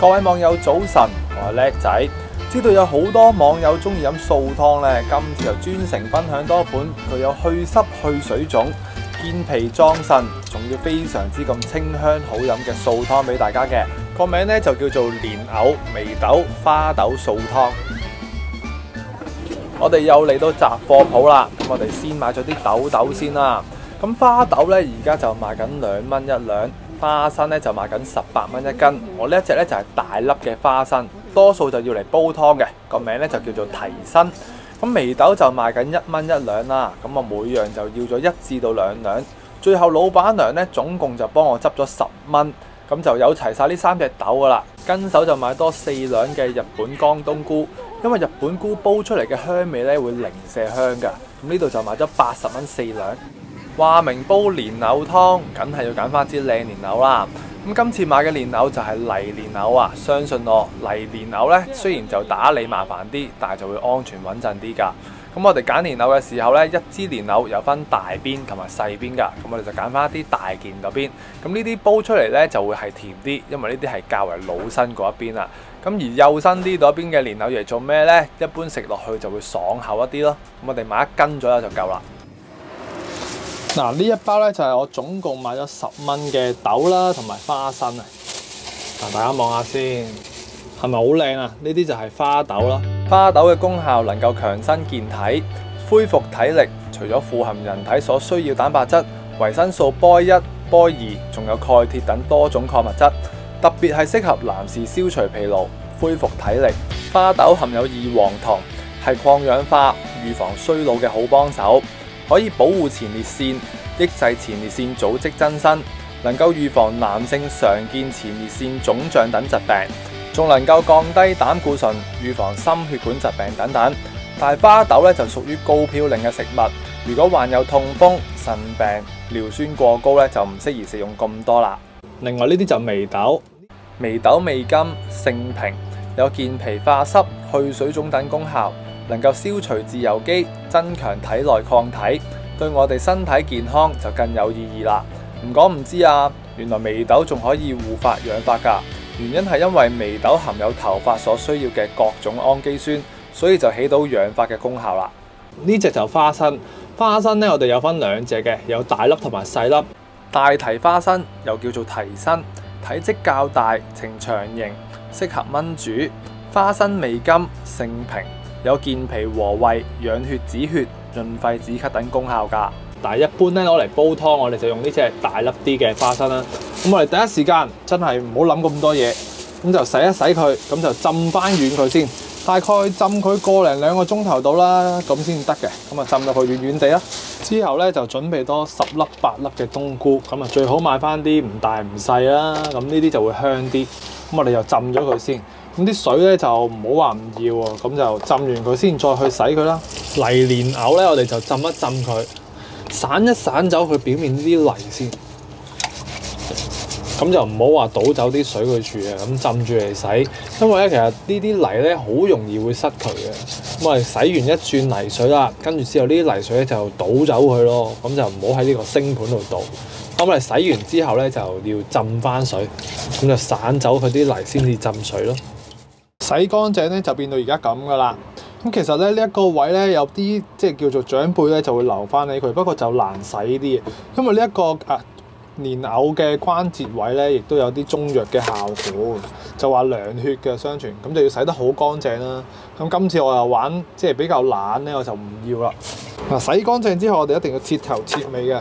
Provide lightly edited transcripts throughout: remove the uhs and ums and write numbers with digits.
各位網友早晨，我係叻仔。知道有好多網友中意飲素湯呢，今次就專程分享多款具有去濕去水腫、健脾壯腎，仲要非常之咁清香好飲嘅素湯俾大家嘅。個名呢就叫做蓮藕眉豆花豆素湯。我哋又嚟到雜貨鋪啦，咁我哋先買咗啲豆先啦。咁花豆呢，而家就賣緊2蚊1兩，花生呢就賣緊18蚊1斤。我呢一隻呢就係大粒嘅花生，多數就要嚟煲湯嘅，個名呢就叫做提身。咁眉豆就賣緊1蚊1兩啦，咁我每樣就要咗1至到2兩。最後老闆娘呢總共就幫我執咗10蚊，咁就有齊晒呢3隻豆噶啦。跟手就買多4兩嘅日本江冬菇，因為日本菇煲出嚟嘅香味呢會零舍香噶。咁呢度就買咗80蚊4兩。話明煲蓮藕湯，梗係要揀翻支靚蓮藕啦。咁今次買嘅蓮藕就係泥蓮藕啊，相信我，泥蓮藕呢雖然就打理麻煩啲，但係就會安全穩陣啲㗎。咁我哋揀蓮藕嘅時候呢，一支蓮藕有分大邊同埋細邊㗎。咁我哋就揀翻一啲大件嗰邊。咁呢啲煲出嚟呢就會係甜啲，因為呢啲係較為老身嗰一邊啦。咁而幼身啲嗰邊嘅蓮藕嚟做咩呢？一般食落去就會爽口一啲咯。咁我哋買1斤左右就夠啦。嗱，呢一包咧就係我總共買咗10蚊嘅豆啦，同埋花生啊。嗱，大家望下先，係咪好靚啊？呢啲就係花豆啦。花豆嘅功效能夠強身健體、恢復體力，除咗富含人體所需要蛋白質、維生素 B1、B2，仲有鈣、鐵等多種礦物質，特別係適合男士消除疲勞、恢復體力。花豆含有異黃酮，係抗氧化、預防衰老嘅好幫手。可以保護前列腺，抑制前列腺組織增生，能夠預防男性常見前列腺腫脹等疾病，仲能夠降低膽固醇，預防心血管疾病等等。但係花豆咧就屬於高嘌呤嘅食物，如果患有痛風、腎病、尿酸過高咧就唔適宜食用咁多啦。另外呢啲就眉豆，眉豆味甘性平，有健脾化濕、去水腫等功效。能夠消除自由基，增強體內抗體，對我哋身體健康就更有意義啦。唔講唔知啊，原來眉豆仲可以護髮養髮㗎。原因係因為眉豆含有頭髮所需要嘅各種氨基酸，所以就起到養髮嘅功效啦。呢隻就花生，花生呢我哋有分2隻嘅，有大粒同埋細粒。大提花生又叫做提身，體積較大，呈長形，適合炆煮。花生味甘，性平。有健脾和胃、養血止血、潤肺止咳等功效㗎。但係一般咧攞嚟煲湯，我哋就用呢隻大粒啲嘅花生啦。咁我哋第一時間真係唔好諗咁多嘢，咁就洗一洗佢，咁就浸翻軟佢先。大概浸佢個零2個鐘頭到啦，咁先得嘅。咁啊浸到佢軟軟地啦。之後咧就準備多10粒8粒嘅冬菇，咁啊最好買翻啲唔大唔細啦。咁呢啲就會香啲。咁我哋就浸咗佢先。咁啲水咧就唔好話唔要喎，咁就浸完佢先再去洗佢啦。泥蓮藕咧，我哋就浸一浸佢，散一散走佢表面呢啲泥先。咁就唔好話倒走啲水佢住嘅，咁浸住嚟洗。因為咧其實呢啲泥咧好容易會失渠嘅。咁我哋洗完一轉泥水啦，跟住之後呢啲泥水咧就倒走佢咯。咁就唔好喺呢個星盤度倒。咁我哋洗完之後咧就要浸翻水，咁就散走佢啲泥先至浸水咯。洗乾淨咧就變到而家咁噶啦。咁其實咧呢一個位咧有啲即係叫做長輩咧就會留翻起佢，不過就難洗啲，因為呢一個蓮藕嘅關節位咧亦都有啲中藥嘅效果，就話涼血嘅相傳，咁就要洗得好乾淨啦。咁今次我又玩即係比較懶咧，我就唔要啦。嗱，洗乾淨之後我哋一定要切頭切尾嘅。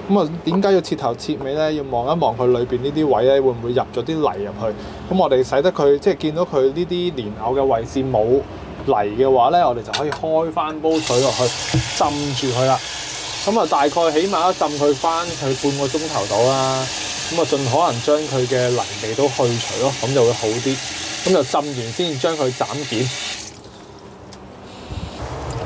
咁啊，點解要切頭切尾咧？要望一望佢裏邊呢啲位咧，會唔會入咗啲泥入去？咁我哋使得佢即係見到佢呢啲蓮藕嘅位置冇泥嘅話咧，我哋就可以開翻煲水落去浸住佢啦。咁啊，大概起碼都浸佢翻佢半個鐘頭到啦。咁啊，盡可能將佢嘅泥味都去除咯，咁就會好啲。咁就浸完先將佢斬件。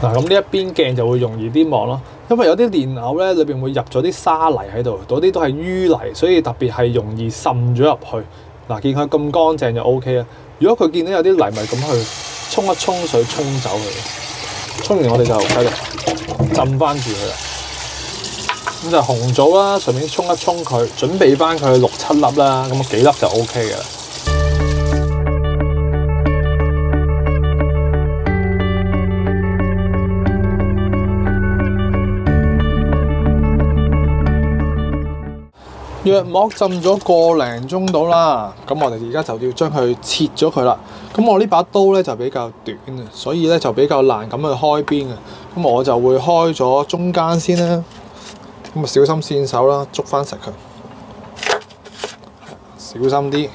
嗱，咁呢一邊鏡就會容易啲望咯。因為有啲蓮藕咧，裏邊會入咗啲沙泥喺度，嗰啲都係淤泥，所以特別係容易滲咗入去。嗱，見佢咁乾淨就 O K 啦。如果佢見到有啲泥，咪咁去沖一沖水沖走佢。沖完我哋就繼續浸翻住佢啦。咁就紅棗啦，順便沖一沖佢，準備翻佢6、7粒啦，咁幾粒就 O K 嘅啦。約莫浸咗個零鐘到啦，咁我哋而家就要將佢切咗佢啦。咁我呢把刀咧就比較短啊，所以咧就比較難咁去開邊啊。咁我就會開咗中間先啦。咁啊小心線手啦，捉翻實佢，小心啲。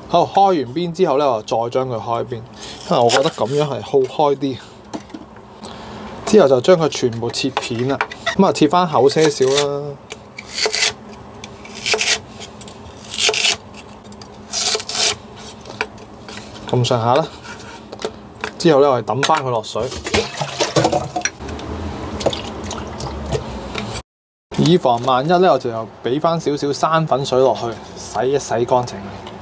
好，開完邊之後咧，我再將佢開邊，因為我覺得咁樣係好開啲。之後就將佢全部切片啦，咁啊切翻厚些少啦。咁上下啦，之後咧我哋抌翻佢落水，以防萬一咧，我就又俾翻少少生粉水落去，洗一洗乾淨。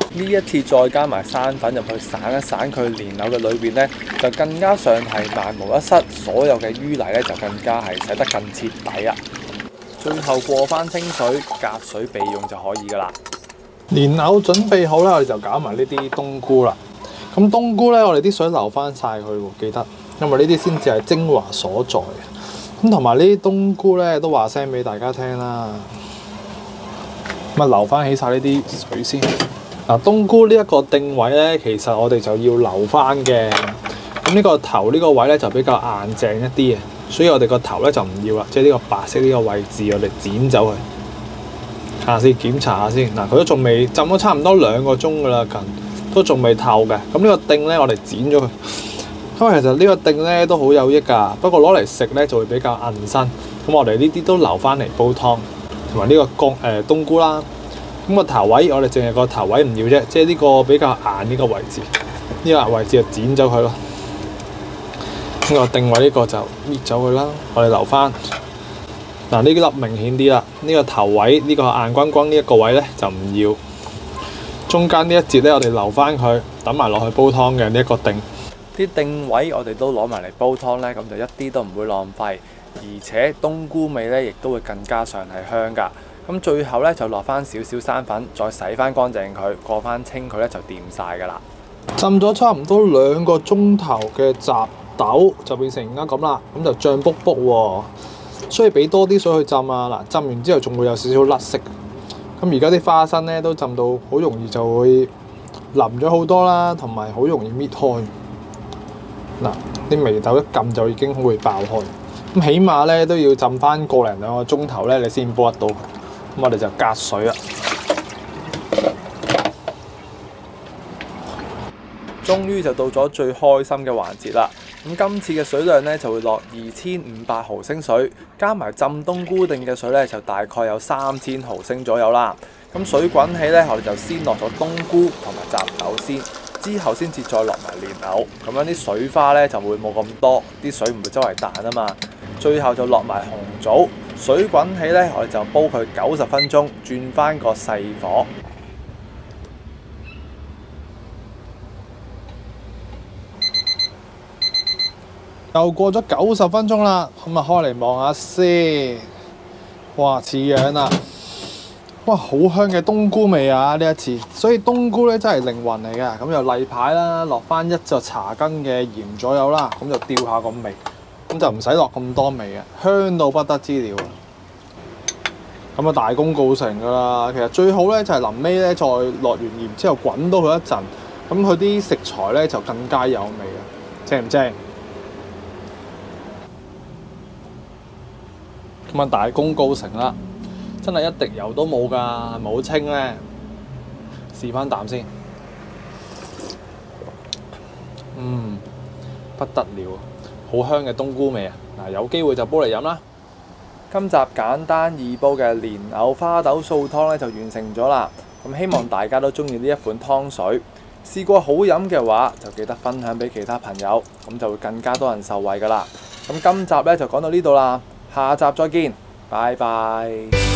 呢一次再加埋生粉入去散一散佢蓮藕嘅裏邊咧，就更加上係萬無一失，所有嘅淤泥咧就更加係洗得更徹底啦。最後過翻清水，隔水備用就可以噶啦。蓮藕準備好啦，我哋就搞埋呢啲冬菇啦。咁冬菇咧，我哋啲水流翻晒佢喎，記得，因為呢啲先至係精華所在。咁同埋呢啲冬菇咧，都話聲俾大家聽啦。咁啊，留翻起晒呢啲水先。嗱，冬菇呢一個定位咧，其實我哋就要留翻嘅。咁呢個頭呢個位咧就比較硬淨一啲嘅，所以我哋個頭咧就唔要啦，即係呢個白色呢個位置，我哋剪走佢。睇下先，檢查下先。嗱，佢都仲未浸咗差唔多2個鐘噶啦，近。都仲未透嘅，咁呢個鯛咧，我哋剪咗佢，因為其實呢個鯛咧都好有益㗎，不過攞嚟食咧就會比較韌身，咁我哋呢啲都留翻嚟煲湯，同埋呢個冬菇啦。咁個頭位我哋淨係個頭位唔要啫，即係呢個比較硬呢個位置，呢個位置就剪走佢咯。呢個鯛位呢個就搣走佢啦，我哋留翻。嗱，呢粒明顯啲啦，呢個頭位呢個硬轟轟呢一個位咧就唔要。中間呢一節咧，我哋留翻佢，揼埋落去煲湯嘅呢一個鯛。啲鯛位我哋都攞埋嚟煲湯咧，咁就一啲都唔會浪費，而且冬菇味咧亦都會更加上係香㗎。咁最後咧就落翻少少生粉，再洗翻乾淨佢，過翻清佢咧就掂晒㗎啦。浸咗差唔多2個鐘頭嘅雜豆就變成而家咁啦，咁就脹卜卜喎，所以俾多啲水去浸啊！嗱，浸完之後仲會有少少甩色。咁而家啲花生咧都浸到好容易就會腍咗好多啦，同埋好容易搣開。嗱，啲眉豆一撳就已經會爆開。咁起碼咧都要浸翻個零2個鐘頭咧，你先煲得到。咁我哋就隔水啦。終於就到咗最開心嘅環節啦！咁今次嘅水量咧就會落2500毫升水，加埋浸冬菇鯛嘅水咧就大概有3000毫升左右啦。咁水滾起咧，我哋就先落咗冬菇同埋雜豆先，之後先至再落埋蓮藕，咁樣啲水花咧就會冇咁多，啲水唔會周圍彈啊嘛。最後就落埋紅棗，水滾起咧，我哋就煲佢90分鐘，轉翻個細火。又過咗90分鐘啦，咁啊開嚟望下先，哇似樣啦，哇好香嘅冬菇味啊呢一次，所以冬菇咧真係靈魂嚟嘅。咁就例牌啦，落翻1隻茶羹嘅鹽左右啦，咁就調下個味，咁就唔使落咁多味嘅，香到不得之了。咁啊大功告成噶啦，其實最好咧就係臨尾咧再落完鹽之後滾多佢一陣，咁佢啲食材咧就更加有味啊，正唔正？咁啊大功告成啦，真係一滴油都冇㗎，係咪好清咧？試翻啖先，不得了，好香嘅冬菇味啊！嗱，有機會就煲嚟飲啦。今集簡單易煲嘅蓮藕花豆素湯咧就完成咗啦。咁希望大家都中意呢一款湯水，試過好飲嘅話就記得分享俾其他朋友，咁就會更加多人受惠㗎啦。咁今集咧就講到呢度啦。下集再見，拜拜。